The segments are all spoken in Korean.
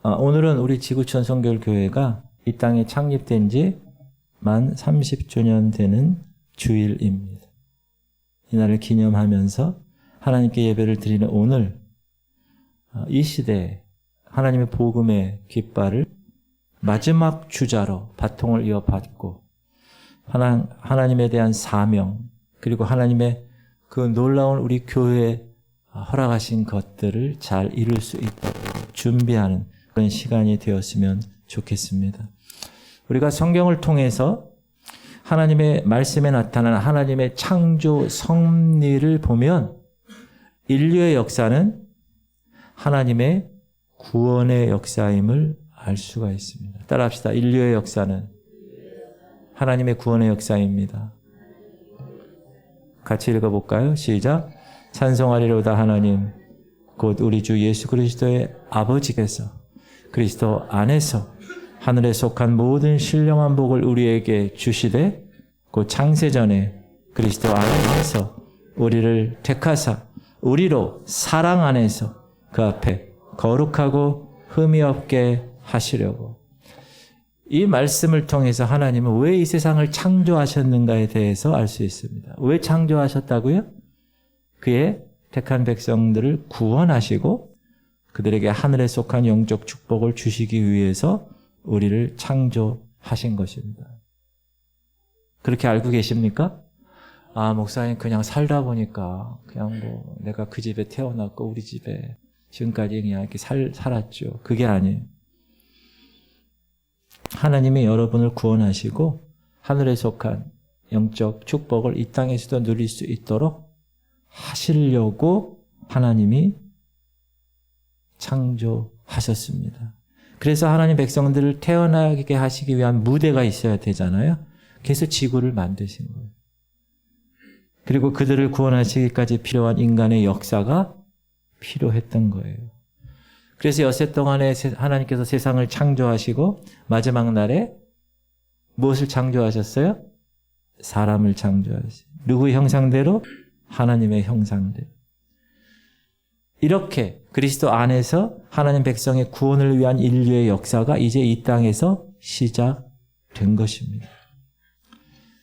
오늘은 우리 지구촌 성결교회가 이 땅에 창립된 지 만 30주년 되는 주일입니다. 이날을 기념하면서 하나님께 예배를 드리는 오늘, 이 시대에 하나님의 복음의 깃발을 마지막 주자로 바통을 이어받고 하나님에 대한 사명, 그리고 하나님의 그 놀라운 우리 교회에 허락하신 것들을 잘 이룰 수 있도록 준비하는 그런 시간이 되었으면 좋겠습니다. 우리가 성경을 통해서 하나님의 말씀에 나타나는 하나님의 창조 섭리를 보면 인류의 역사는 하나님의 구원의 역사임을 알 수가 있습니다. 따라합시다. 인류의 역사는 하나님의 구원의 역사입니다. 같이 읽어볼까요? 시작. 찬송하리로다 하나님 곧 우리 주 예수 그리스도의 아버지께서 그리스도 안에서 하늘에 속한 모든 신령한 복을 우리에게 주시되 곧 창세전에 그리스도 안에서 우리를 택하사 우리로 사랑 안에서 그 앞에 거룩하고 흠이 없게 하시려고. 이 말씀을 통해서 하나님은 왜 이 세상을 창조하셨는가에 대해서 알 수 있습니다. 왜 창조하셨다고요? 그의 택한 백성들을 구원하시고 그들에게 하늘에 속한 영적 축복을 주시기 위해서 우리를 창조하신 것입니다. 그렇게 알고 계십니까? 목사님 그냥 살다 보니까 그냥 내가 그 집에 태어났고 우리 집에 지금까지 그냥 이렇게 살았죠. 그게 아니에요. 하나님이 여러분을 구원하시고 하늘에 속한 영적 축복을 이 땅에서도 누릴 수 있도록 하시려고 하나님이 창조하셨습니다. 그래서 하나님 백성들을 태어나게 하시기 위한 무대가 있어야 되잖아요. 그래서 지구를 만드신 거예요. 그리고 그들을 구원하시기까지 필요한 인간의 역사가 필요했던 거예요. 그래서 여세 동안에 하나님께서 세상을 창조하시고 마지막 날에 무엇을 창조하셨어요? 사람을 창조하셨어요. 누구의 형상대로? 하나님의 형상대로. 이렇게 그리스도 안에서 하나님 백성의 구원을 위한 인류의 역사가 이제 이 땅에서 시작된 것입니다.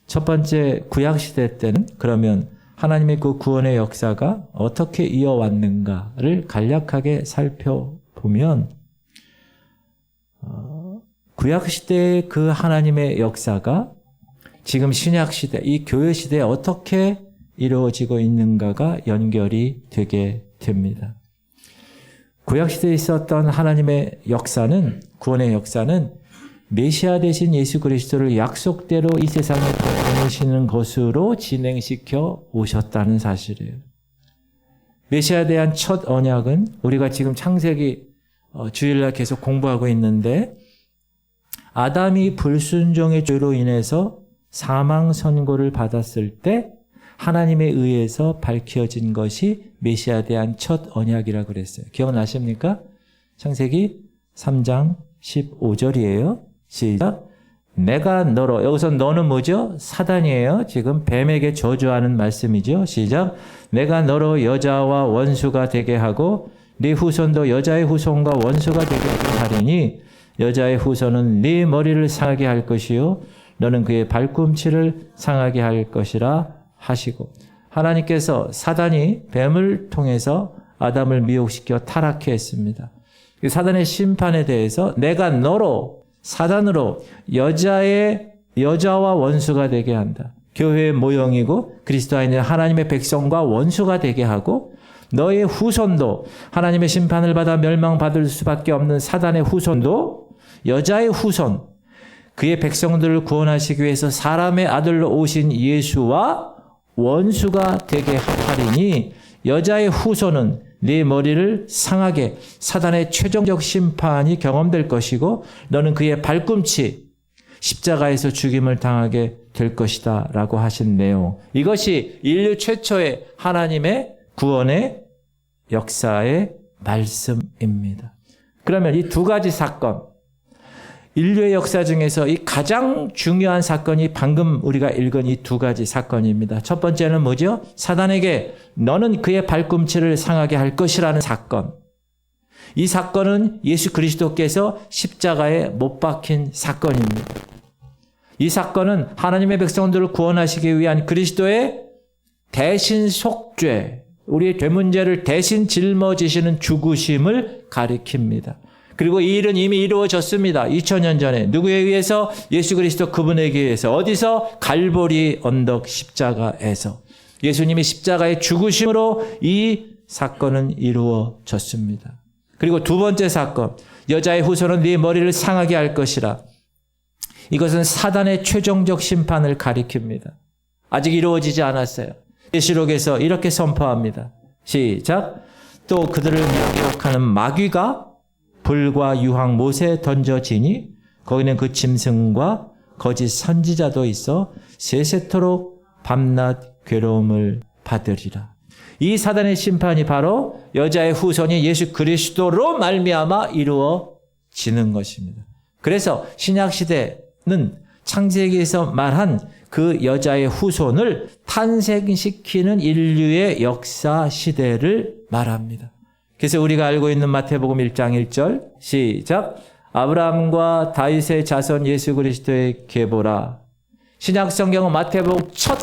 첫 번째 구약시대 때는 그러면 하나님의 그 구원의 역사가 어떻게 이어왔는가를 간략하게 살펴보면 구약시대의 그 하나님의 역사가 지금 신약시대, 이 교회시대에 어떻게 이루어지고 있는가가 연결이 되게 됩니다. 구약시대에 있었던 하나님의 역사는, 구원의 역사는 메시아 되신 예수 그리스도를 약속대로 이 세상에 보내시는 것으로 진행시켜 오셨다는 사실이에요. 메시아에 대한 첫 언약은 우리가 지금 창세기 주일날 계속 공부하고 있는데 아담이 불순종의 죄로 인해서 사망 선고를 받았을 때 하나님에 의해서 밝혀진 것이 메시아에 대한 첫 언약이라고 그랬어요. 기억나십니까? 창세기 3장 15절이에요. 시작. 내가 너로, 여기서 너는 뭐죠? 사단이에요. 지금 뱀에게 저주하는 말씀이죠. 시작. 내가 너로 여자와 원수가 되게 하고 네 후손도 여자의 후손과 원수가 되게 하리니 여자의 후손은 네 머리를 상하게 할 것이요 너는 그의 발꿈치를 상하게 할 것이라 하시고, 하나님께서 사단이 뱀을 통해서 아담을 미혹시켜 타락해 했습니다. 사단의 심판에 대해서 내가 너로, 사단으로 여자와 원수가 되게 한다. 교회의 모형이고 그리스도 안에 있는 하나님의 백성과 원수가 되게 하고 너의 후손도 하나님의 심판을 받아 멸망받을 수밖에 없는 사단의 후손도 여자의 후손, 그의 백성들을 구원하시기 위해서 사람의 아들로 오신 예수와 원수가 되게 하리니 여자의 후손은 네 머리를 상하게, 사단의 최종적 심판이 경험될 것이고 너는 그의 발꿈치, 십자가에서 죽임을 당하게 될 것이다 라고 하신 내용, 이것이 인류 최초의 하나님의 구원의 역사의 말씀입니다. 그러면 이 두 가지 사건, 인류의 역사 중에서 이 가장 중요한 사건이 방금 우리가 읽은 이 두 가지 사건입니다. 첫 번째는 뭐죠? 사단에게 너는 그의 발꿈치를 상하게 할 것이라는 사건. 이 사건은 예수 그리스도께서 십자가에 못 박힌 사건입니다. 이 사건은 하나님의 백성들을 구원하시기 위한 그리스도의 대신 속죄, 우리의 죄 문제를 대신 짊어지시는 죽으심을 가리킵니다. 그리고 이 일은 이미 이루어졌습니다. 2000년 전에 누구에 의해서? 예수 그리스도 그분에게 의해서. 어디서? 갈보리 언덕 십자가에서. 예수님이 십자가의 죽으심으로 이 사건은 이루어졌습니다. 그리고 두 번째 사건, 여자의 후손은 네 머리를 상하게 할 것이라. 이것은 사단의 최종적 심판을 가리킵니다. 아직 이루어지지 않았어요. 계시록에서 이렇게 선포합니다. 시작. 또 그들을 미혹하는 마귀가 불과 유황 못에 던져지니 거기는 그 짐승과 거짓 선지자도 있어 세세토록 밤낮 괴로움을 받으리라. 이 사단의 심판이 바로 여자의 후손이 예수 그리스도로 말미암아 이루어지는 것입니다. 그래서 신약시대는 창세기에서 말한 그 여자의 후손을 탄생시키는 인류의 역사 시대를 말합니다. 그래서 우리가 알고 있는 마태복음 1장 1절 시작. 아브라함과 다윗의 자손 예수 그리스도의 계보라. 신약 성경은 마태복음 첫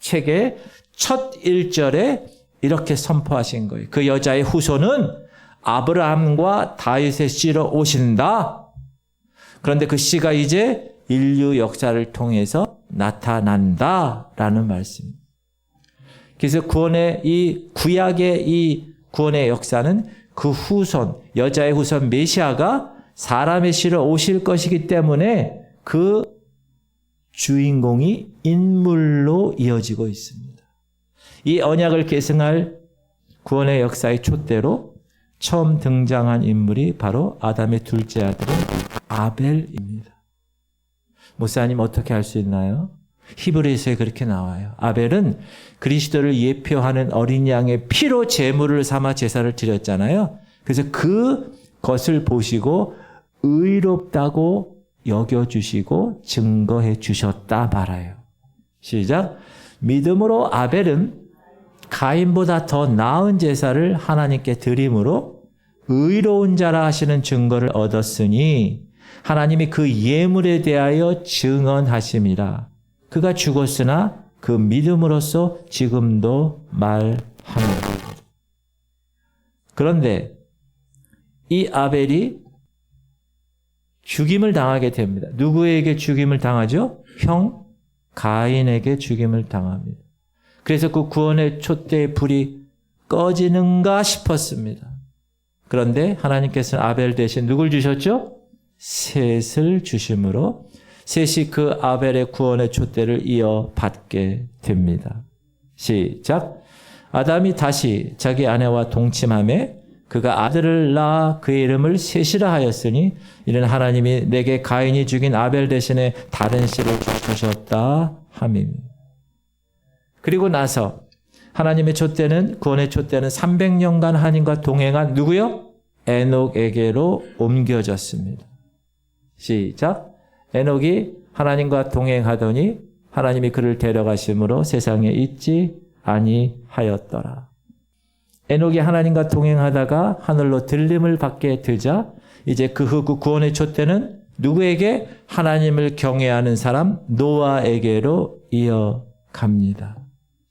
책의 첫 1절에 이렇게 선포하신 거예요. 그 여자의 후손은 아브라함과 다윗의 씨로 오신다. 그런데 그 씨가 이제 인류 역사를 통해서 나타난다라는 말씀입니다. 그래서 구원의 이 구약의 이 구원의 역사는 그 후손, 여자의 후손 메시아가 사람의 씨로 오실 것이기 때문에 그 주인공이 인물로 이어지고 있습니다. 이 언약을 계승할 구원의 역사의 촛대로 처음 등장한 인물이 바로 아담의 둘째 아들인 아벨입니다. 목사님 어떻게 알 수 있나요? 히브리서에 그렇게 나와요. 아벨은 그리스도를 예표하는 어린 양의 피로 제물을 삼아 제사를 드렸잖아요. 그래서 그것을 보시고 의롭다고 여겨주시고 증거해 주셨다 말아요. 시작. 믿음으로 아벨은 가인보다 더 나은 제사를 하나님께 드림으로 의로운 자라 하시는 증거를 얻었으니 하나님이 그 예물에 대하여 증언하심이라. 그가 죽었으나 그 믿음으로써 지금도 말합니다. 그런데 이 아벨이 죽임을 당하게 됩니다. 누구에게 죽임을 당하죠? 형 가인에게 죽임을 당합니다. 그래서 그 구원의 촛대의 불이 꺼지는가 싶었습니다. 그런데 하나님께서는 아벨 대신 누굴 주셨죠? 셋을 주심으로 셋이 그 아벨의 구원의 촛대를 이어받게 됩니다. 시작. 아담이 다시 자기 아내와 동침하며 그가 아들을 낳아 그의 이름을 셋이라 하였으니 이는 하나님이 내게 가인이 죽인 아벨 대신에 다른 씨를 주셨다 함입니다. 그리고 나서 하나님의 촛대는 구원의 촛대는 300년간 하나님과 동행한 누구요? 에녹에게로 옮겨졌습니다. 시작. 에녹이 하나님과 동행하더니 하나님이 그를 데려가심으로 세상에 있지 아니하였더라. 에녹이 하나님과 동행하다가 하늘로 들림을 받게 되자 이제 그 후 그 구원의 촛대는 누구에게? 하나님을 경외하는 사람 노아에게로 이어갑니다.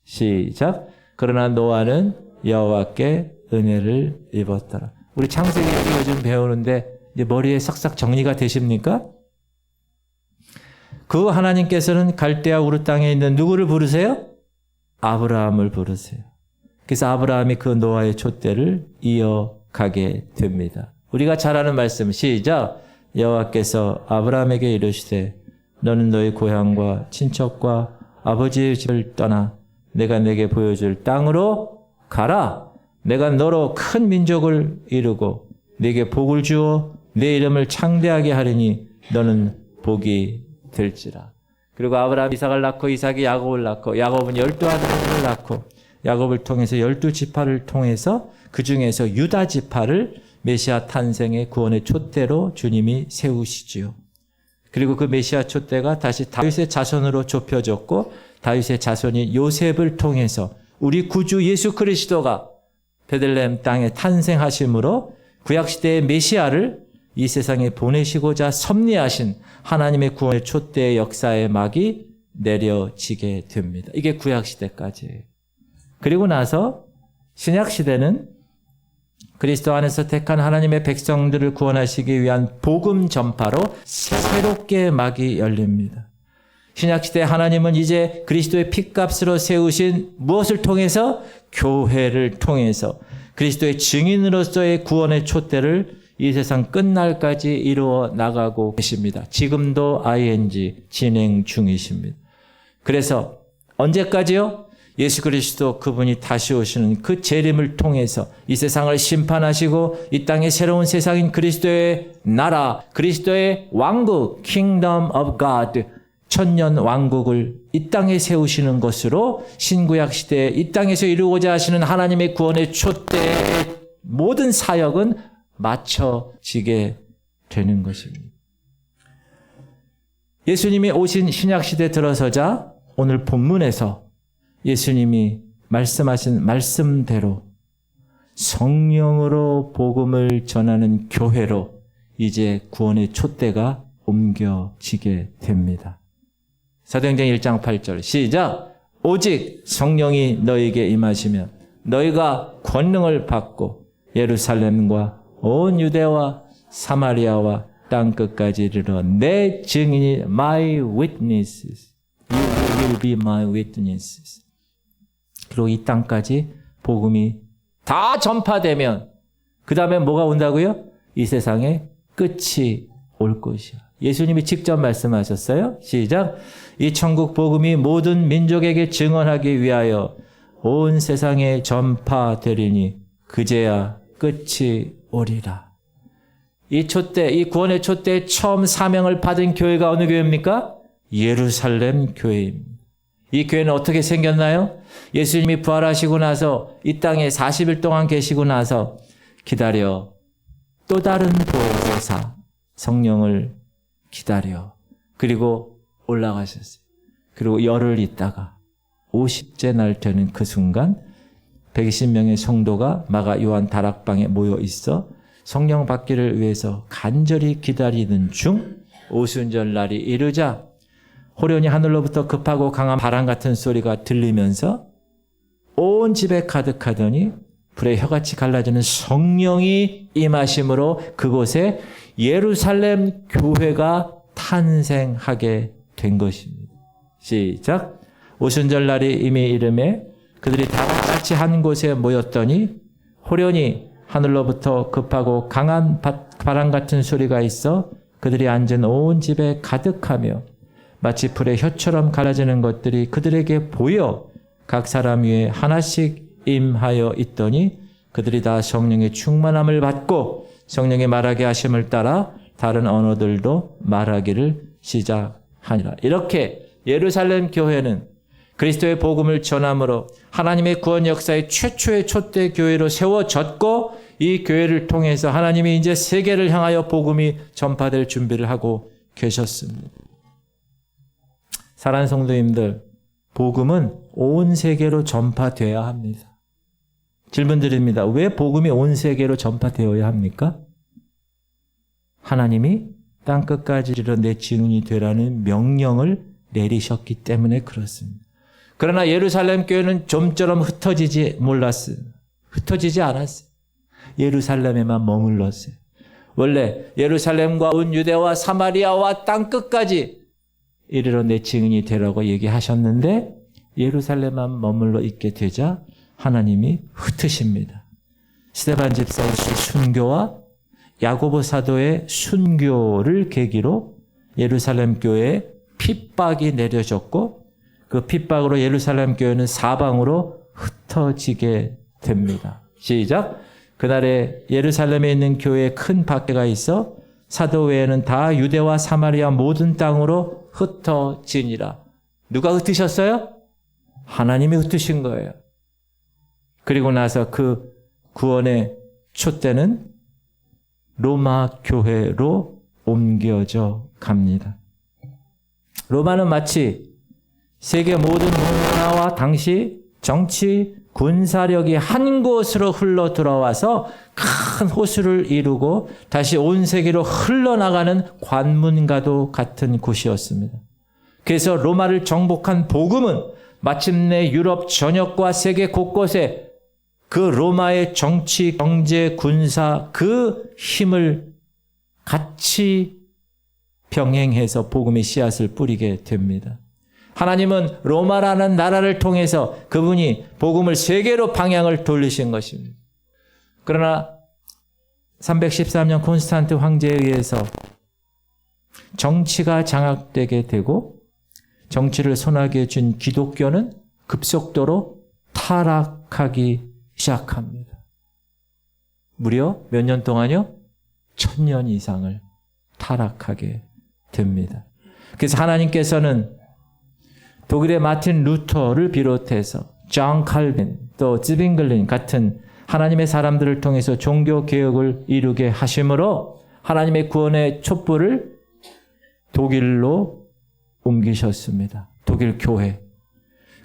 시작. 그러나 노아는 여호와께 은혜를 입었더라. 우리 창세기 요즘 배우는데 이제 머리에 싹싹 정리가 되십니까? 그 하나님께서는 갈대아 우르 땅에 있는 누구를 부르세요? 아브라함을 부르세요. 그래서 아브라함이 그 노아의 촛대를 이어가게 됩니다. 우리가 잘 아는 말씀 시작. 여호와께서 아브라함에게 이르시되 너는 너의 고향과 친척과 아버지의 집을 떠나 내가 내게 보여줄 땅으로 가라. 내가 너로 큰 민족을 이루고 네게 복을 주어 내 이름을 창대하게 하리니 너는 복이 될지라. 그리고 아브라함 이삭을 낳고 이삭이 야곱을 낳고 야곱은 12아들을 낳고 야곱을 통해서 12지파를 통해서 그 중에서 유다 지파를 메시아 탄생의 구원의 촛대로 주님이 세우시지요. 그리고 그 메시아 촛대가 다시 다윗의 자손으로 좁혀졌고 다윗의 자손이 요셉을 통해서 우리 구주 예수 그리스도가 베들레헴 땅에 탄생하심으로 구약시대의 메시아를 이 세상에 보내시고자 섭리하신 하나님의 구원의 촛대의 역사의 막이 내려지게 됩니다. 이게 구약시대까지예요. 그리고 나서 신약시대는 그리스도 안에서 택한 하나님의 백성들을 구원하시기 위한 복음 전파로 새롭게 막이 열립니다. 신약시대 하나님은 이제 그리스도의 핏값으로 세우신 무엇을 통해서? 교회를 통해서 그리스도의 증인으로서의 구원의 촛대를 이 세상 끝날까지 이루어 나가고 계십니다. 지금도 ing 진행 중이십니다. 그래서 언제까지요? 예수 그리스도 그분이 다시 오시는 그 재림을 통해서 이 세상을 심판하시고 이 땅의 새로운 세상인 그리스도의 나라, 그리스도의 왕국, Kingdom of God, 천년 왕국을 이 땅에 세우시는 것으로 신구약 시대에 이 땅에서 이루고자 하시는 하나님의 구원의 촛대의 모든 사역은 맞춰지게 되는 것입니다. 예수님이 오신 신약 시대에 들어서자 오늘 본문에서 예수님이 말씀하신 말씀대로 성령으로 복음을 전하는 교회로 이제 구원의 촛대가 옮겨지게 됩니다. 사도행전 1장 8절 시작. 오직 성령이 너에게 임하시면 너희가 권능을 받고 예루살렘과 온 유대와 사마리아와 땅끝까지 이르러 내 증인이 my witnesses. You will be my witnesses. 그리고 이 땅까지 복음이 다 전파되면 그 다음에 뭐가 온다고요? 이 세상에 끝이 올 것이야. 예수님이 직접 말씀하셨어요. 시작. 이 천국 복음이 모든 민족에게 증언하기 위하여 온 세상에 전파되리니 그제야 끝이 오리라. 이 촛대, 이 구원의 촛대의 처음 사명을 받은 교회가 어느 교회입니까? 예루살렘 교회입니다. 이 교회는 어떻게 생겼나요? 예수님이 부활하시고 나서 이 땅에 40일 동안 계시고 나서 기다려 또 다른 보혜사 성령을 기다려 그리고 올라가셨어요. 그리고 열흘 있다가 50째 날 되는 그 순간 120명의 성도가 마가 요한 다락방에 모여 있어 성령 받기를 위해서 간절히 기다리는 중 오순절 날이 이르자 호련히 하늘로부터 급하고 강한 바람 같은 소리가 들리면서 온 집에 가득하더니 불의 혀같이 갈라지는 성령이 임하심으로 그곳에 예루살렘 교회가 탄생하게 된 것입니다. 시작. 오순절 날이 이미 이름에 그들이 다 같이 한 곳에 모였더니 호련히 하늘로부터 급하고 강한 바람 같은 소리가 있어 그들이 앉은 온 집에 가득하며 마치 불의 혀처럼 갈라지는 것들이 그들에게 보여 각 사람 위에 하나씩 임하여 있더니 그들이 다 성령의 충만함을 받고 성령의 말하게 하심을 따라 다른 언어들도 말하기를 시작하니라. 이렇게 예루살렘 교회는 그리스도의 복음을 전함으로 하나님의 구원 역사의 최초의 촛대 교회로 세워졌고 이 교회를 통해서 하나님이 이제 세계를 향하여 복음이 전파될 준비를 하고 계셨습니다. 사랑하는 성도님들, 복음은 온 세계로 전파되어야 합니다. 질문 드립니다. 왜 복음이 온 세계로 전파되어야 합니까? 하나님이 땅끝까지 이르러 내 증인이 되라는 명령을 내리셨기 때문에 그렇습니다. 그러나 예루살렘 교회는 좀처럼 흩어지지 않았어요. 예루살렘에만 머물렀어요. 원래 예루살렘과 온 유대와 사마리아와 땅끝까지 이르러 내 증인이 되라고 얘기하셨는데 예루살렘만 머물러 있게 되자 하나님이 흩으십니다. 스데반 집사의 순교와 야고보 사도의 순교를 계기로 예루살렘 교회에 핍박이 내려졌고 그 핍박으로 예루살렘 교회는 사방으로 흩어지게 됩니다. 시작. 그날에 예루살렘에 있는 교회에 큰 박해가 있어 사도 외에는 다 유대와 사마리아 모든 땅으로 흩어지니라. 누가 흩으셨어요? 하나님이 흩으신 거예요. 그리고 나서 그 구원의 촛대는 로마 교회로 옮겨져 갑니다. 로마는 마치 세계 모든 문화와 당시 정치, 군사력이 한 곳으로 흘러 들어와서 큰 호수를 이루고 다시 온 세계로 흘러나가는 관문과도 같은 곳이었습니다. 그래서 로마를 정복한 복음은 마침내 유럽 전역과 세계 곳곳에 그 로마의 정치, 경제, 군사 그 힘을 같이 병행해서 복음의 씨앗을 뿌리게 됩니다. 하나님은 로마라는 나라를 통해서 그분이 복음을 세계로 방향을 돌리신 것입니다. 그러나 313년 콘스탄트 황제에 의해서 정치가 장악되게 되고 정치를 손아귀에 쥔 기독교는 급속도로 타락하기 시작합니다. 무려 몇 년 동안요? 1000년 이상을 타락하게 됩니다. 그래서 하나님께서는 독일의 마틴 루터를 비롯해서 존 칼빈, 또 즈빙글린 같은 하나님의 사람들을 통해서 종교 개혁을 이루게 하심으로 하나님의 구원의 촛불을 독일로 옮기셨습니다. 독일 교회.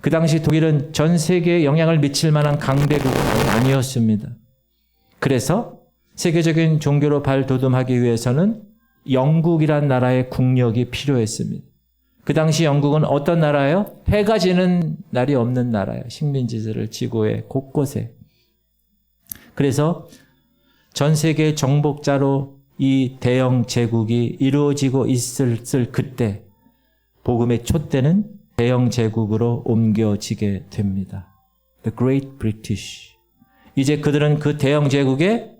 그 당시 독일은 전 세계에 영향을 미칠 만한 강대국은 아니었습니다. 그래서 세계적인 종교로 발돋움하기 위해서는 영국이란 나라의 국력이 필요했습니다. 그 당시 영국은 어떤 나라예요? 해가 지는 날이 없는 나라예요. 식민지들을 지구의 곳곳에. 그래서 전 세계 정복자로 이 대영 제국이 이루어지고 있을 그때 복음의 촛대는 대영 제국으로 옮겨지게 됩니다. The Great British. 이제 그들은 그 대영 제국의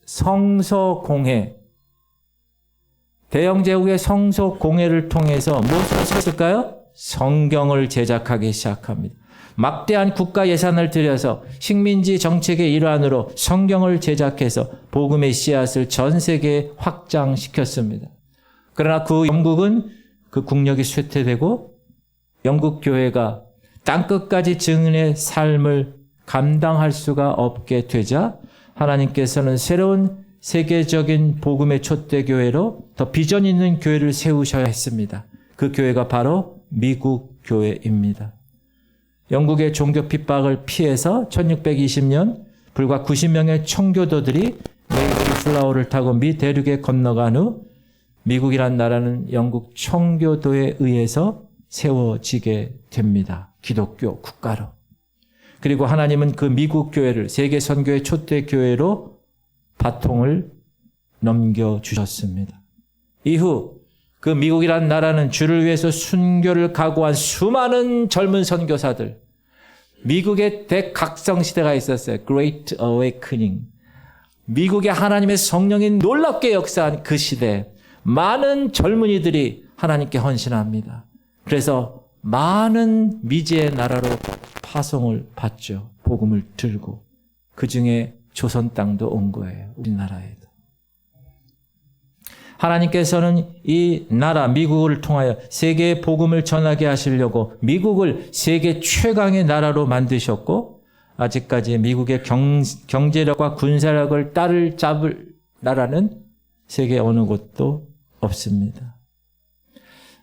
성서공회, 대영 제국의 성서공회를 통해서 무엇을 했을까요? 성경을 제작하기 시작합니다. 막대한 국가 예산을 들여서 식민지 정책의 일환으로 성경을 제작해서 복음의 씨앗을 전 세계에 확장시켰습니다. 그러나 그 영국은 그 국력이 쇠퇴되고 영국 교회가 땅끝까지 증인의 삶을 감당할 수가 없게 되자 하나님께서는 새로운 세계적인 복음의 촛대 교회로 더 비전 있는 교회를 세우셔야 했습니다. 그 교회가 바로 미국 교회입니다. 영국의 종교 핍박을 피해서 1620년 불과 90명의 청교도들이 메이플라워를 타고 미 대륙에 건너간 후 미국이란 나라는 영국 청교도에 의해서 세워지게 됩니다. 기독교 국가로. 그리고 하나님은 그 미국 교회를 세계 선교의 촛대 교회로 바통을 넘겨주셨습니다. 이후 그 미국이란 나라는 주를 위해서 순교를 각오한 수많은 젊은 선교사들, 미국의 대각성 시대가 있었어요. Great Awakening. 미국의 하나님의 성령이 놀랍게 역사한 그 시대, 많은 젊은이들이 하나님께 헌신합니다. 그래서 많은 미지의 나라로 파송을 받죠. 복음을 들고. 그 중에 조선 땅도 온 거예요. 우리나라에도. 하나님께서는 이 나라 미국을 통하여 세계에 복음을 전하게 하시려고 미국을 세계 최강의 나라로 만드셨고 아직까지 미국의 경제력과 군사력을 따를 나라는 세계 어느 곳도 없습니다.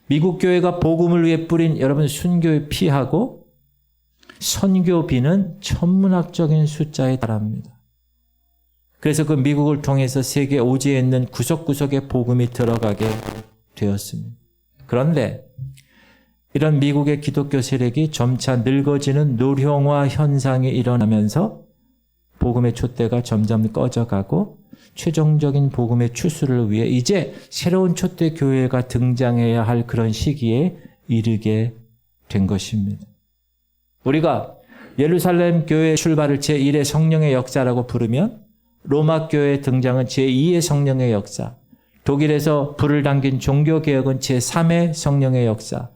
미국 교회가 복음을 위해 뿌린 여러분 순교의 피하고 선교비는 천문학적인 숫자에 달합니다. 그래서 그 미국을 통해서 세계 오지에 있는 구석구석에 복음이 들어가게 되었습니다. 그런데 이런 미국의 기독교 세력이 점차 늙어지는 노령화 현상이 일어나면서 복음의 촛대가 점점 꺼져가고 최종적인 복음의 추수를 위해 이제 새로운 촛대 교회가 등장해야 할 그런 시기에 이르게 된 것입니다. 우리가 예루살렘 교회 출발을 제1의 성령의 역사라고 부르면 로마 교회의 등장은 제2의 성령의 역사, 독일에서 불을 당긴 종교개혁은 제3의 성령의 역사,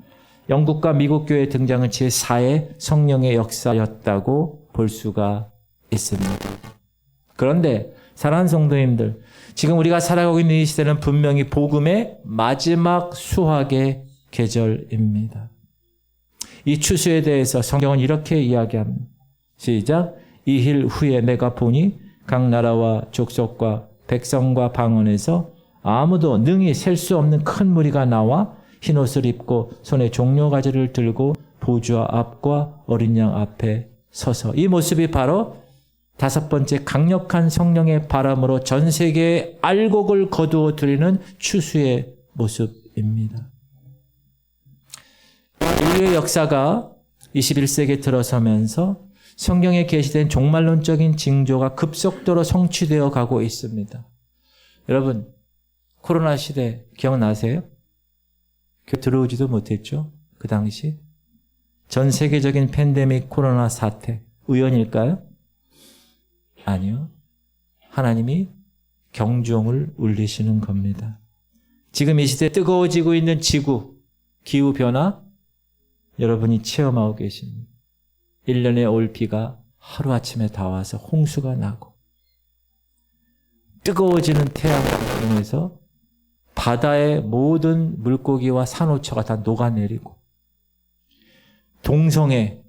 영국과 미국 교회의 등장은 제4의 성령의 역사였다고 볼 수가 있습니다. 그런데 사랑하는 성도님들, 지금 우리가 살아가고 있는 이 시대는 분명히 복음의 마지막 수확의 계절입니다. 이 추수에 대해서 성경은 이렇게 이야기합니다. 시작. 이 일 후에 내가 보니 각 나라와 족속과 백성과 방언에서 아무도 능히 셀 수 없는 큰 무리가 나와 흰옷을 입고 손에 종려가지를 들고 보좌 앞과 어린 양 앞에 서서 이 모습이 바로 다섯 번째 강력한 성령의 바람으로 전 세계에 알곡을 거두어 들이는 추수의 모습입니다. 인류의 역사가 21세기에 들어서면서 성경에 게시된 종말론적인 징조가 급속도로 성취되어 가고 있습니다. 여러분, 코로나 시대 기억나세요? 교회 들어오지도 못했죠? 그 당시. 전 세계적인 팬데믹 코로나 사태, 우연일까요? 아니요. 하나님이 경종을 울리시는 겁니다. 지금 이 시대 뜨거워지고 있는 지구, 기후변화, 여러분이 체험하고 계십니다. 1년에 올 비가 하루아침에 다 와서 홍수가 나고, 뜨거워지는 태양을 통해서 바다의 모든 물고기와 산호초가 다 녹아내리고, 동성애,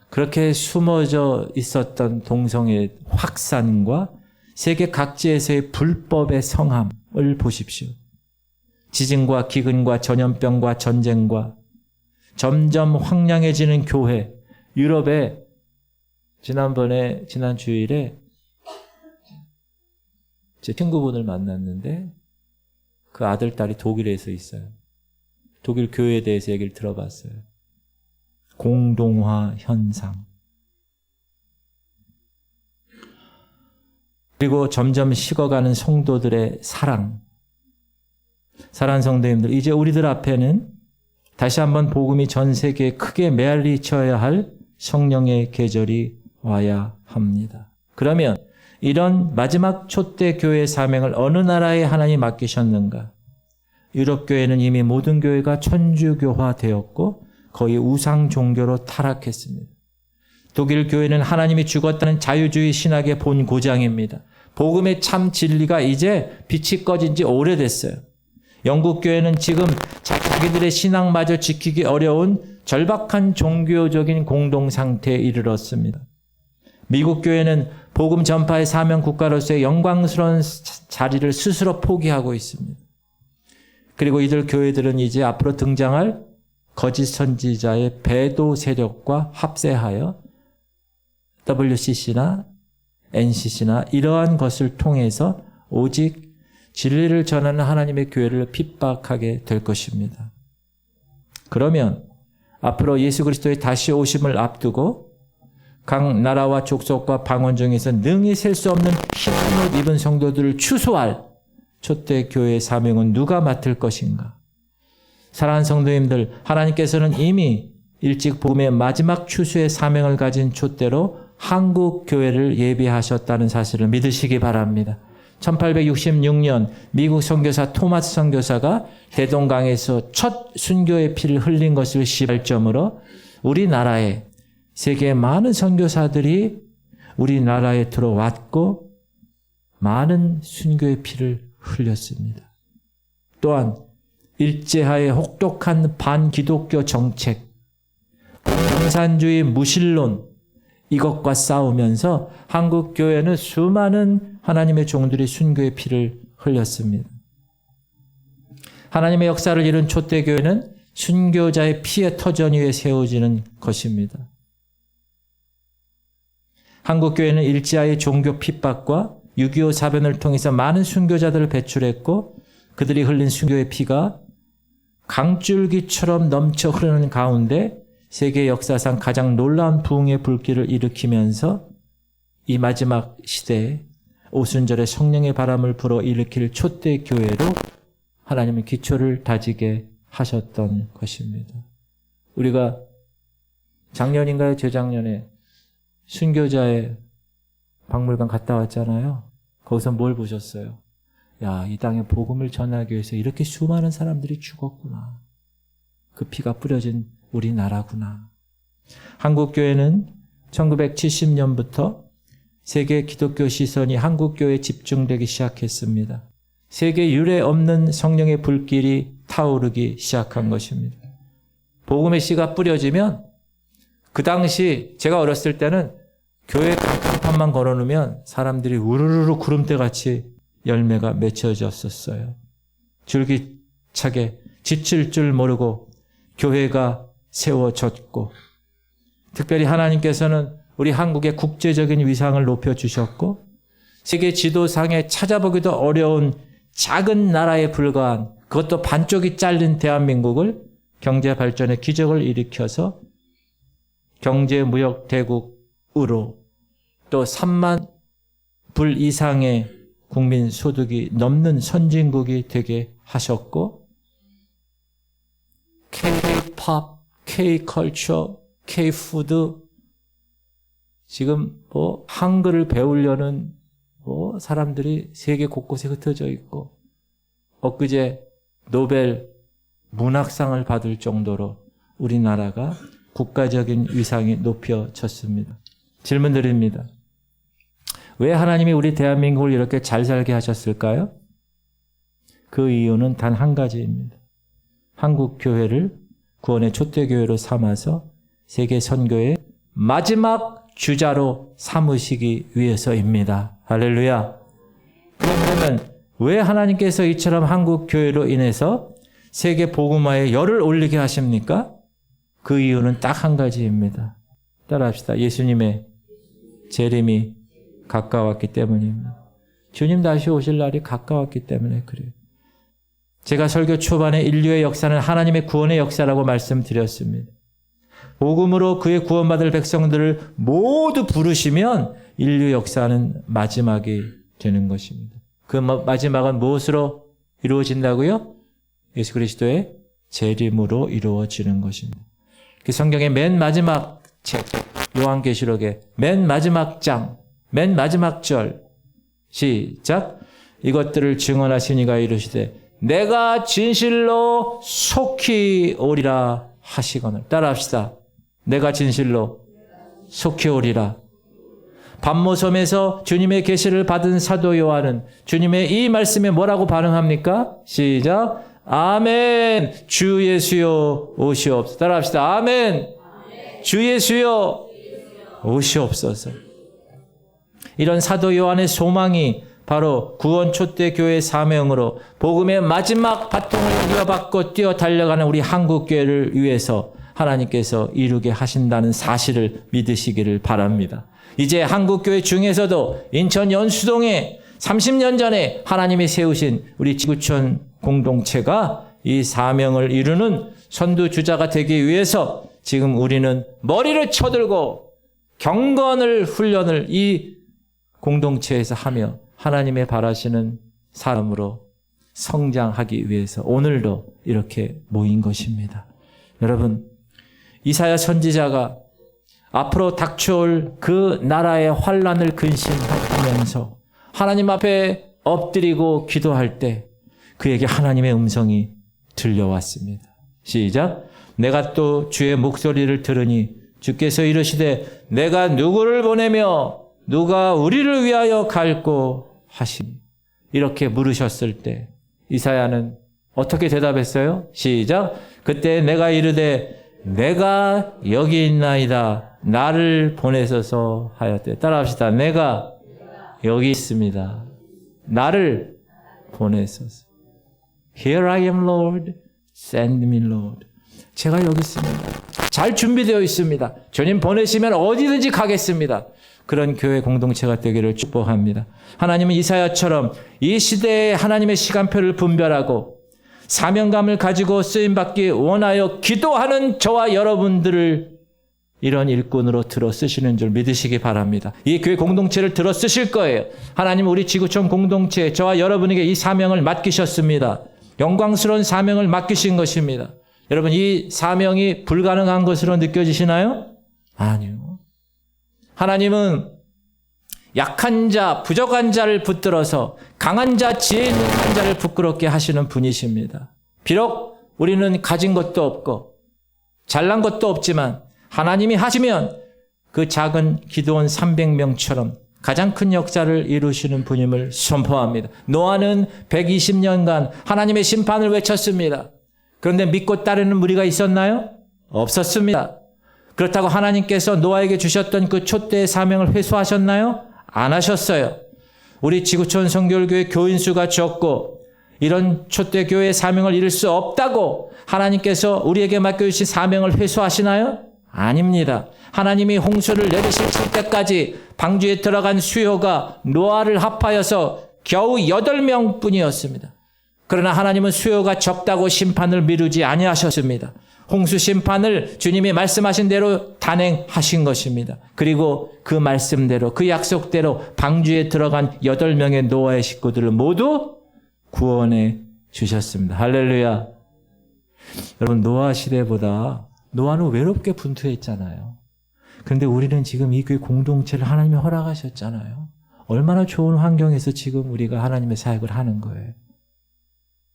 그렇게 숨어져 있었던 동성애 확산과 세계 각지에서의 불법의 성함을 보십시오. 지진과 기근과 전염병과 전쟁과 점점 황량해지는 교회, 유럽에 지난 주일에 제 친구분을 만났는데 그 아들, 딸이 독일에서 있어요. 독일 교회에 대해서 얘기를 들어봤어요. 공동화 현상. 그리고 점점 식어가는 성도들의 사랑. 사랑하는 성도님들, 이제 우리들 앞에는 다시 한번 복음이 전 세계에 크게 메아리쳐야 할 성령의 계절이 와야 합니다. 그러면 이런 마지막 초대 교회의 사명을 어느 나라에 하나님이 맡기셨는가? 유럽 교회는 이미 모든 교회가 천주교화되었고 거의 우상 종교로 타락했습니다. 독일 교회는 하나님이 죽었다는 자유주의 신학의 본 고장입니다. 복음의 참 진리가 이제 빛이 꺼진 지 오래됐어요. 영국 교회는 지금 자기들의 신앙마저 지키기 어려운 절박한 종교적인 공동 상태에 이르렀습니다. 미국 교회는 복음 전파의 사명 국가로서의 영광스러운 자리를 스스로 포기하고 있습니다. 그리고 이들 교회들은 이제 앞으로 등장할 거짓 선지자의 배도 세력과 합세하여 WCC나 NCC나 이러한 것을 통해서 오직 진리를 전하는 하나님의 교회를 핍박하게 될 것입니다. 그러면 앞으로 예수 그리스도의 다시 오심을 앞두고 각 나라와 족속과 방언 중에서 능히 셀 수 없는 흰 옷 입은 성도들을 추수할 초대 교회의 사명은 누가 맡을 것인가? 사랑하는 성도님들, 하나님께서는 이미 일찍 복음의 마지막 추수의 사명을 가진 촛대로 한국 교회를 예비하셨다는 사실을 믿으시기 바랍니다. 1866년 미국 선교사 토마스 선교사가 대동강에서 첫 순교의 피를 흘린 것을 시발점으로 우리나라에 세계의 많은 선교사들이 우리나라에 들어왔고 많은 순교의 피를 흘렸습니다. 또한 일제하에 혹독한 반기독교 정책, 공산주의 무신론 이것과 싸우면서 한국 교회는 수많은 하나님의 종들이 순교의 피를 흘렸습니다. 하나님의 역사를 이룬 초대교회는 순교자의 피의 터전 위에 세워지는 것입니다. 한국 교회는 일제하의 종교 핍박과 6.25 사변을 통해서 많은 순교자들을 배출했고 그들이 흘린 순교의 피가 강줄기처럼 넘쳐 흐르는 가운데 세계 역사상 가장 놀라운 부흥의 불길을 일으키면서 이 마지막 시대에 오순절에 성령의 바람을 불어 일으킬 초대 교회로 하나님은 기초를 다지게 하셨던 것입니다. 우리가 작년인가요? 재작년에 순교자의 박물관 갔다 왔잖아요. 거기서 뭘 보셨어요? 야, 이 땅에 복음을 전하기 위해서 이렇게 수많은 사람들이 죽었구나. 그 피가 뿌려진 우리나라구나. 한국교회는 1970년부터 세계 기독교 시선이 한국교회에 집중되기 시작했습니다. 세계 유례 없는 성령의 불길이 타오르기 시작한 것입니다. 복음의 씨가 뿌려지면 그 당시 제가 어렸을 때는 교회 간판만 걸어놓으면 사람들이 우르르르 구름대같이 열매가 맺혀졌었어요. 줄기차게 지칠 줄 모르고 교회가 세워졌고 특별히 하나님께서는 우리 한국의 국제적인 위상을 높여주셨고 세계 지도상에 찾아보기도 어려운 작은 나라에 불과한 그것도 반쪽이 잘린 대한민국을 경제 발전의 기적을 일으켜서 경제무역 대국으로 또 3만 불 이상의 국민 소득이 넘는 선진국이 되게 하셨고 K-pop, K-culture, K-food 지금 한글을 배우려는 사람들이 세계 곳곳에 흩어져 있고 엊그제 노벨 문학상을 받을 정도로 우리나라가 국가적인 위상이 높여졌습니다. 질문 드립니다. 왜 하나님이 우리 대한민국을 이렇게 잘 살게 하셨을까요? 그 이유는 단 한 가지입니다. 한국 교회를 구원의 촛대교회로 삼아서 세계 선교의 마지막 주자로 삼으시기 위해서입니다. 할렐루야. 그러면 왜 하나님께서 이처럼 한국 교회로 인해서 세계 복음화에 열을 올리게 하십니까? 그 이유는 딱 한 가지입니다. 따라합시다. 예수님의 재림이 가까웠기 때문입니다. 주님 다시 오실 날이 가까웠기 때문에 그래요. 제가 설교 초반에 인류의 역사는 하나님의 구원의 역사라고 말씀드렸습니다. 복음으로 그의 구원받을 백성들을 모두 부르시면 인류 역사는 마지막이 되는 것입니다. 그 마지막은 무엇으로 이루어진다고요? 예수 그리스도의 재림으로 이루어지는 것입니다. 그 성경의 맨 마지막 책 요한계시록의 맨 마지막 장, 맨 마지막 절 시작. 이것들을 증언하신 이가 이르시되 내가 진실로 속히 오리라 하시거늘. 따라합시다. 내가 진실로 속히 오리라. 반모섬에서 주님의 계시를 받은 사도 요한은 주님의 이 말씀에 뭐라고 반응합니까? 시작. 아멘. 주 예수여 오시옵소서. 따라합시다. 아멘. 주 예수여 오시옵소서. 이런 사도 요한의 소망이 바로 구원 촛대 교회 사명으로 복음의 마지막 바통을 이어받고 뛰어 달려가는 우리 한국 교회를 위해서 하나님께서 이루게 하신다는 사실을 믿으시기를 바랍니다. 이제 한국 교회 중에서도 인천 연수동에 30년 전에 하나님이 세우신 우리 지구촌 공동체가 이 사명을 이루는 선두주자가 되기 위해서 지금 우리는 머리를 쳐들고 경건을 훈련을 이 공동체에서 하며 하나님의 바라시는 사람으로 성장하기 위해서 오늘도 이렇게 모인 것입니다. 여러분, 이사야 선지자가 앞으로 닥쳐올 그 나라의 환란을 근심하면서 하나님 앞에 엎드리고 기도할 때 그에게 하나님의 음성이 들려왔습니다. 시작. 내가 또 주의 목소리를 들으니 주께서 이르시되 내가 누구를 보내며 누가 우리를 위하여 갈고 하시니. 이렇게 물으셨을 때 이사야는 어떻게 대답했어요? 시작. 그때 내가 이르되 내가 여기 있나이다. 나를 보내소서 하였대. 따라합시다. 내가 여기 있습니다. 나를 보내소서. Here I am, Lord. Send me, Lord. 제가 여기 있습니다. 잘 준비되어 있습니다. 주님 보내시면 어디든지 가겠습니다. 그런 교회 공동체가 되기를 축복합니다. 하나님은 이사야처럼 이 시대에 하나님의 시간표를 분별하고 사명감을 가지고 쓰임받기 원하여 기도하는 저와 여러분들을 이런 일꾼으로 들어 쓰시는 줄 믿으시기 바랍니다. 이 교회 공동체를 들어 쓰실 거예요. 하나님은 우리 지구촌 공동체 저와 여러분에게 이 사명을 맡기셨습니다. 영광스러운 사명을 맡기신 것입니다. 여러분, 이 사명이 불가능한 것으로 느껴지시나요? 아니요. 하나님은 약한 자, 부족한 자를 붙들어서 강한 자, 지혜 있는 자를 부끄럽게 하시는 분이십니다. 비록 우리는 가진 것도 없고 잘난 것도 없지만 하나님이 하시면 그 작은 기도원 300명처럼 가장 큰 역사를 이루시는 분임을 선포합니다. 노아는 120년간 하나님의 심판을 외쳤습니다. 그런데 믿고 따르는 무리가 있었나요? 없었습니다. 그렇다고 하나님께서 노아에게 주셨던 그 촛대의 사명을 회수하셨나요? 안 하셨어요. 우리 지구촌 성결교회 교인 수가 적고 이런 촛대 교회의 사명을 이룰 수 없다고 하나님께서 우리에게 맡겨주신 사명을 회수하시나요? 아닙니다. 하나님이 홍수를 내리실 때까지 방주에 들어간 수요가 노아를 합하여서 겨우 8명 뿐이었습니다. 그러나 하나님은 수요가 적다고 심판을 미루지 아니하셨습니다. 홍수 심판을 주님이 말씀하신 대로 단행하신 것입니다. 그리고 그 말씀대로 그 약속대로 방주에 들어간 8명의 노아의 식구들을 모두 구원해 주셨습니다. 할렐루야. 여러분, 노아 시대보다 노아는 외롭게 분투했잖아요. 그런데 우리는 지금 이 교회 공동체를 하나님이 허락하셨잖아요. 얼마나 좋은 환경에서 지금 우리가 하나님의 사역을 하는 거예요.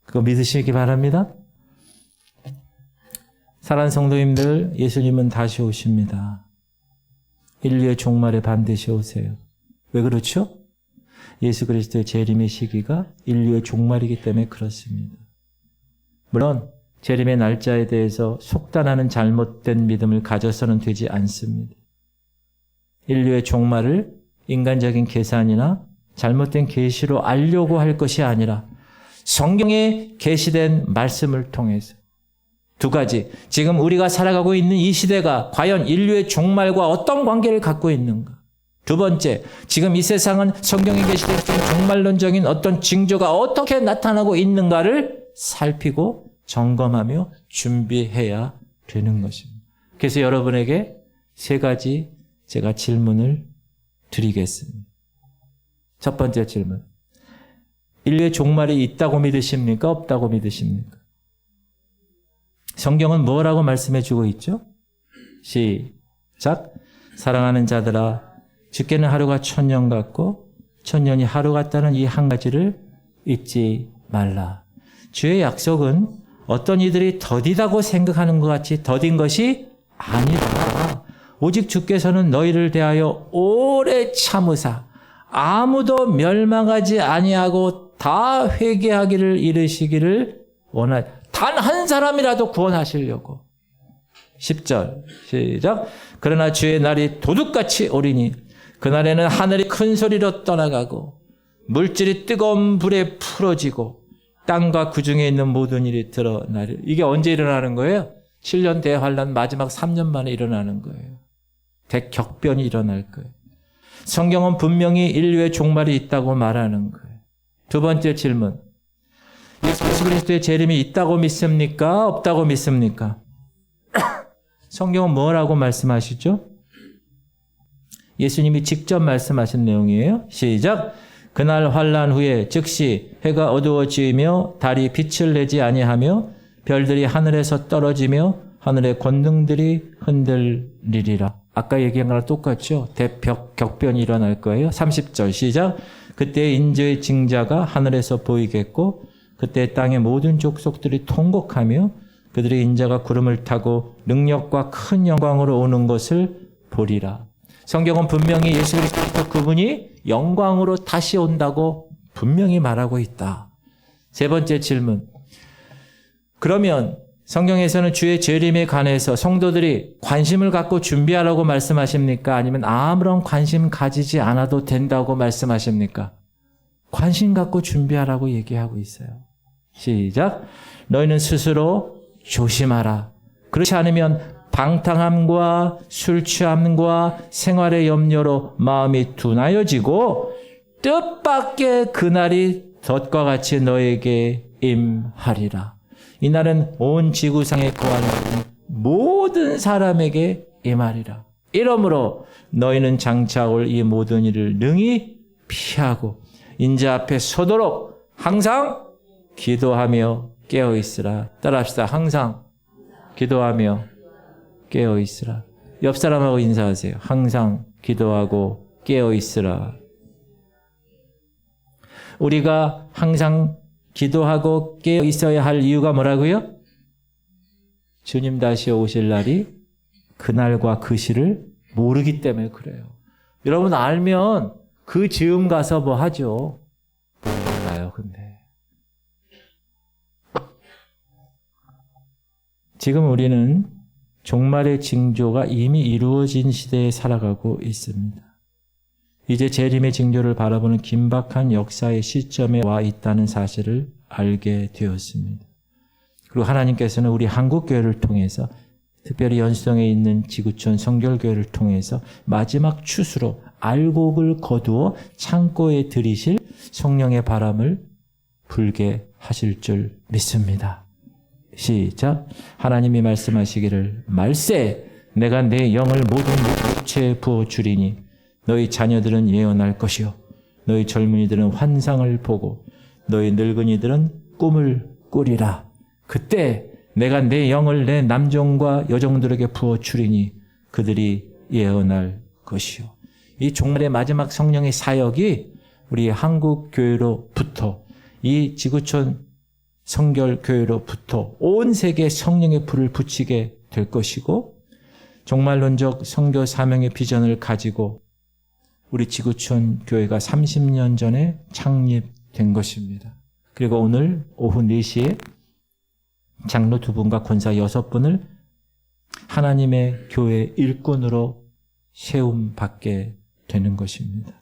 그거 믿으시기 바랍니다. 사랑하는 성도님들, 예수님은 다시 오십니다. 인류의 종말에 반드시 오세요. 왜 그렇죠? 예수 그리스도의 재림의 시기가 인류의 종말이기 때문에 그렇습니다. 물론 재림의 날짜에 대해서 속단하는 잘못된 믿음을 가져서는 되지 않습니다. 인류의 종말을 인간적인 계산이나 잘못된 계시로 알려고 할 것이 아니라 성경에 계시된 말씀을 통해서 두 가지, 지금 우리가 살아가고 있는 이 시대가 과연 인류의 종말과 어떤 관계를 갖고 있는가? 두 번째, 지금 이 세상은 성경에 계시된 종말론적인 어떤 징조가 어떻게 나타나고 있는가를 살피고 점검하며 준비해야 되는 것입니다. 그래서 여러분에게 세 가지 제가 질문을 드리겠습니다. 첫 번째 질문. 인류의 종말이 있다고 믿으십니까? 없다고 믿으십니까? 성경은 뭐라고 말씀해 주고 있죠? 시작. 사랑하는 자들아, 주께는 하루가 1000년 같고 1000년이 하루 같다는 이 한 가지를 잊지 말라. 주의 약속은 어떤 이들이 더디다고 생각하는 것 같이 더딘 것이 아니다. 오직 주께서는 너희를 대하여 오래 참으사 아무도 멸망하지 아니하고 다 회개하기를 이르시기를 원하시. 단 한 사람이라도 구원하시려고. 10절 시작. 그러나 주의 날이 도둑같이 오리니 그날에는 하늘이 큰 소리로 떠나가고 물질이 뜨거운 불에 풀어지고 땅과 그 중에 있는 모든 일이 드러나리. 이게 언제 일어나는 거예요? 7년 대환란 마지막 3년 만에 일어나는 거예요. 대격변이 일어날 거예요. 성경은 분명히 인류의 종말이 있다고 말하는 거예요. 두 번째 질문. 예수 그리스도의 재림이 있다고 믿습니까? 없다고 믿습니까? 성경은 뭐라고 말씀하시죠? 예수님이 직접 말씀하신 내용이에요. 시작. 그날 환란 후에 즉시 해가 어두워지며 달이 빛을 내지 아니하며 별들이 하늘에서 떨어지며 하늘의 권능들이 흔들리리라. 아까 얘기한 거랑 똑같죠? 대격변이 일어날 거예요. 30절 시작. 그때 인자의 징자가 하늘에서 보이겠고 그때 땅의 모든 족속들이 통곡하며 그들의 인자가 구름을 타고 능력과 큰 영광으로 오는 것을 보리라. 성경은 분명히 예수 그리스도 그분이 영광으로 다시 온다고 분명히 말하고 있다. 세 번째 질문. 그러면 성경에서는 주의 재림에 관해서 성도들이 관심을 갖고 준비하라고 말씀하십니까? 아니면 아무런 관심 가지지 않아도 된다고 말씀하십니까? 관심 갖고 준비하라고 얘기하고 있어요. 시작. 너희는 스스로 조심하라. 그렇지 않으면 방탕함과 술 취함과 생활의 염려로 마음이 둔하여지고 뜻밖의 그날이 덫과 같이 너에게 임하리라. 이날은 온 지구상에 거하는 모든 사람에게 임하리라. 이러므로 너희는 장차 올 이 모든 일을 능히 피하고 인자 앞에 서도록 항상 기도하며 깨어있으라. 따라합시다. 항상 기도하며 깨어있으라. 옆 사람하고 인사하세요. 항상 기도하고 깨어있으라. 우리가 항상 기도하고 깨어있어야 할 이유가 뭐라고요? 주님 다시 오실 날이 그날과 그 시를 모르기 때문에 그래요. 여러분 알면 그 즈음 가서 뭐 하죠? 몰라요, 근데. 지금 우리는 종말의 징조가 이미 이루어진 시대에 살아가고 있습니다. 이제 재림의 징조를 바라보는 긴박한 역사의 시점에 와 있다는 사실을 알게 되었습니다. 그리고 하나님께서는 우리 한국교회를 통해서 특별히 연수동에 있는 지구촌 성결교회를 통해서 마지막 추수로 알곡을 거두어 창고에 들이실 성령의 바람을 불게 하실 줄 믿습니다. 시작. 하나님이 말씀하시기를 말세 내가 내 영을 모든 육체에 부어주리니 너희 자녀들은 예언할 것이요 너희 젊은이들은 환상을 보고 너희 늙은이들은 꿈을 꾸리라. 그때 내가 내 영을 내 남종과 여종들에게 부어주리니 그들이 예언할 것이요. 이 종말의 마지막 성령의 사역이 우리 한국 교회로부터 이 지구촌 성결교회로부터 온 세계에 성령의 불을 붙이게 될 것이고 종말론적 선교 사명의 비전을 가지고 우리 지구촌 교회가 30년 전에 창립된 것입니다. 그리고 오늘 오후 4시에 장로 2분과 권사 6분을 하나님의 교회 일꾼으로 세움받게 되는 것입니다.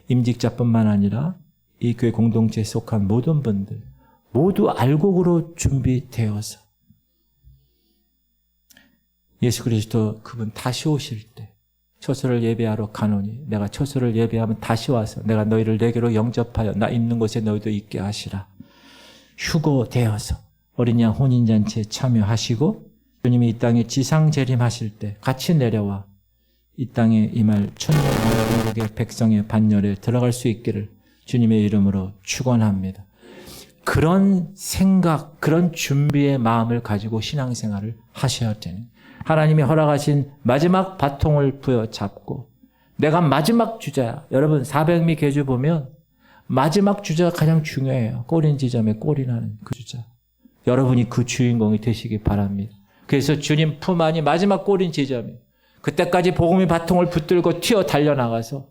임직자뿐만 아니라 이 교회 공동체에 속한 모든 분들 모두 알곡으로 준비되어서 예수 그리스도 그분 다시 오실 때 처소를 예배하러 가노니 내가 처소를 예배하면 다시 와서 내가 너희를 내게로 영접하여 나 있는 곳에 너희도 있게 하시라. 휴거되어서 어린 양 혼인잔치에 참여하시고 주님이 이 땅에 지상 재림하실 때 같이 내려와 이 땅에 임할 천년왕국의 백성의 반열에 들어갈 수 있기를 주님의 이름으로 축원합니다. 그런 생각, 그런 준비의 마음을 가지고 신앙생활을 하셔야 되는 하나님이 허락하신 마지막 바통을 부여잡고 내가 마지막 주자야. 여러분 400미 계주 보면 마지막 주자가 가장 중요해요. 꼬린 지점에 꼬리나는 그 주자. 여러분이 그 주인공이 되시기 바랍니다. 그래서 주님 품 안이 마지막 꼬린 지점이에요. 그때까지 복음의 바통을 붙들고 튀어 달려나가서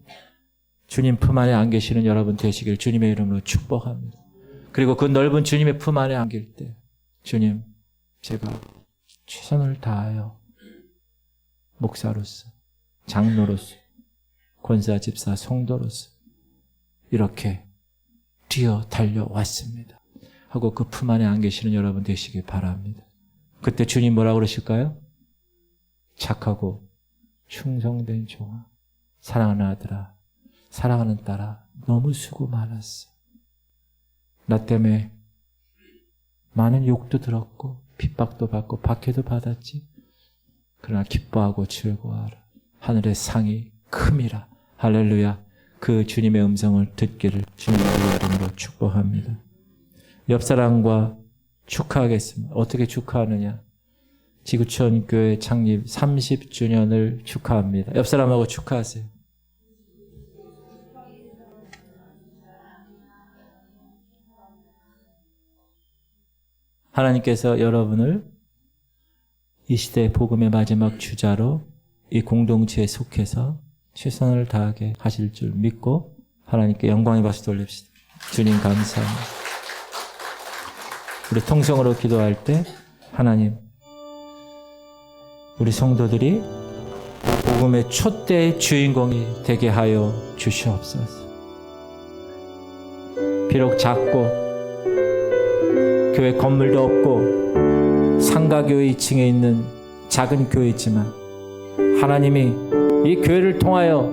주님 품 안에 안기시는 여러분 되시길 주님의 이름으로 축복합니다. 그리고 그 넓은 주님의 품 안에 안길 때 주님 제가 최선을 다하여 목사로서 장로로서 권사 집사 성도로서 이렇게 뛰어 달려왔습니다 하고 그 품 안에 안기시는 여러분 되시길 바랍니다. 그때 주님 뭐라고 그러실까요? 착하고 충성된 종아 사랑하는 아들아 사랑하는 딸아 너무 수고 많았어. 나 때문에 많은 욕도 들었고 핍박도 받고 박해도 받았지. 그러나 기뻐하고 즐거워하라. 하늘의 상이 큼이라. 할렐루야. 그 주님의 음성을 듣기를 주님의 이름으로 축복합니다. 옆 사람과 축하하겠습니다. 어떻게 축하하느냐? 지구촌 교회 창립 30주년을 축하합니다. 옆 사람하고 축하하세요. 하나님께서 여러분을 이 시대 복음의 마지막 주자로 이 공동체에 속해서 최선을 다하게 하실 줄 믿고 하나님께 영광의 박수 돌립시다. 주님 감사합니다. 우리 통성으로 기도할 때 하나님 우리 성도들이 복음의 촛대의 주인공이 되게 하여 주시옵소서. 비록 작고 교회 건물도 없고 상가교회 2층에 있는 작은 교회지만 하나님이 이 교회를 통하여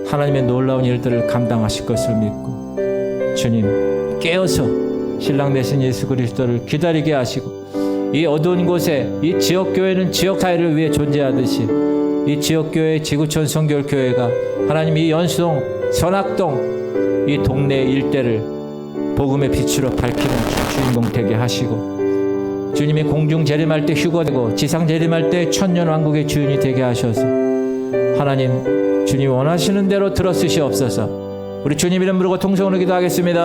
하나님의 놀라운 일들을 감당하실 것을 믿고 주님 깨어서 신랑 되신 예수 그리스도를 기다리게 하시고 이 어두운 곳에 이 지역교회는 지역사회를 위해 존재하듯이 이 지역교회 지구촌 성결교회가 하나님 이 연수동 선악동 이 동네 일대를 복음의 빛으로 밝히는 주인공 되게 하시고 주님이 공중 재림할 때 휴거되고 지상 재림할 때 천년왕국의 주인이 되게 하셔서 하나님 주님 원하시는 대로 들어쓰시옵소서. 우리 주님 이름 부르고 통성으로 기도하겠습니다.